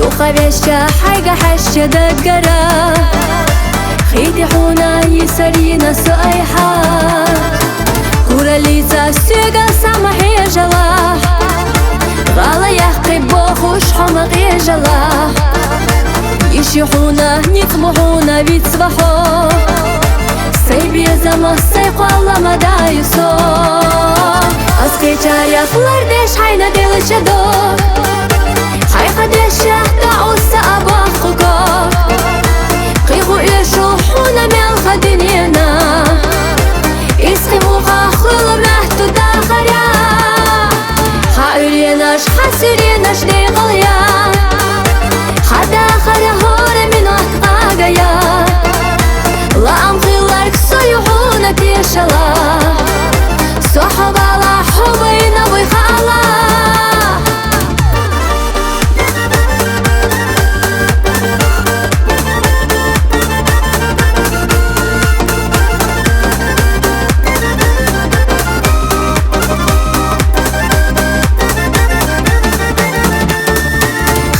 وقبيشة حاجة حشة دقرة خيتي حونا يسرينا سايحة كورا ليزا سيغا سامح يجلا غالا يحقي بوخوش حمق يجلا يشيحونا نطمحونا بيتصبحو سيبي زما سيقو الله مدايسو أسقي جاريا فلردش حينا ديل جدو حيقا ديشة دعوسة أباخوكو قيقو إيشو حونا ميلخا دنيانا إسقي موخا خلو مهتو داخريا حاوليناش حسريناش ديغليا حدا خري هوري من أتقاقيا لا أمخيلار كسويحونا تيشلا صحب على حبينا ويخالا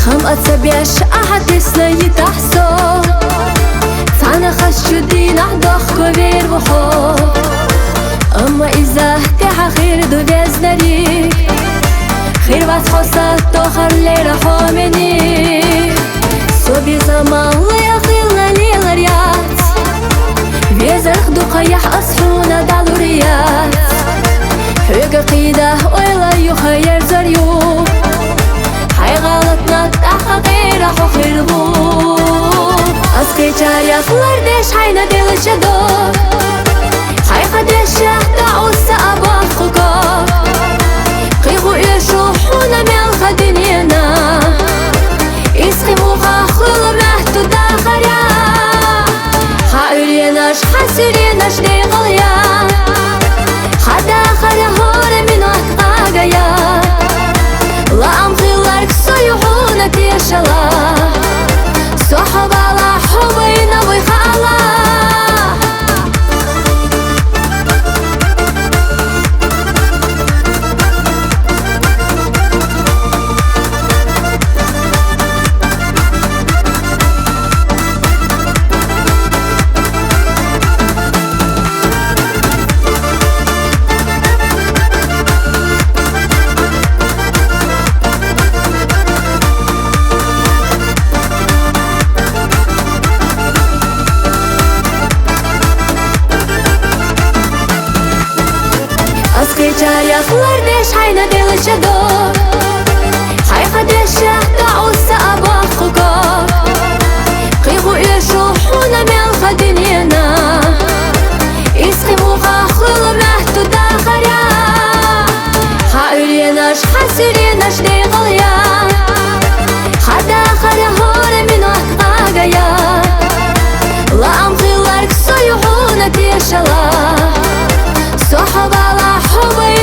خم أتسبيش أحد تسلي تحسو فانا خشو دين أحدوخ كبير وحو أما إذا تحا خير دو بيزنري خير بات خصة توخر ليرا حومني سوبي زمان ليا خيلنا ليلا ريات بيزرخ دو قيح أصحونا دالو ريات حيقا قيدة ويلا يخير زريو حي غلطنا تحا غير حو خير بو أسقي جاريا فلردش حينا ديل جدو حيقا ديشة دعوسة أباخوكو قيقو إيشو حونا ميلخا دنيانا إسقي موخا خلو مهتو داخريا حاوليناش حسريناش ديغليا حدا خري هوري من أتقاقيا لا أمخيلار كسويحونا تيشلا صحب على حبينا ويخالا أسقي جاريا فلردش حينا ديل جدو حيقا ديشة دعوسة أباخوكو قيقو إيشو حونا ميلخا دنيانا إسقي موخا خلو مهتو داخريا حاوليناش حسريناش ديغليا حدا خري هوري من أتقاقيا لا أمخيلار كسويحونا تيشلا صحب على حبي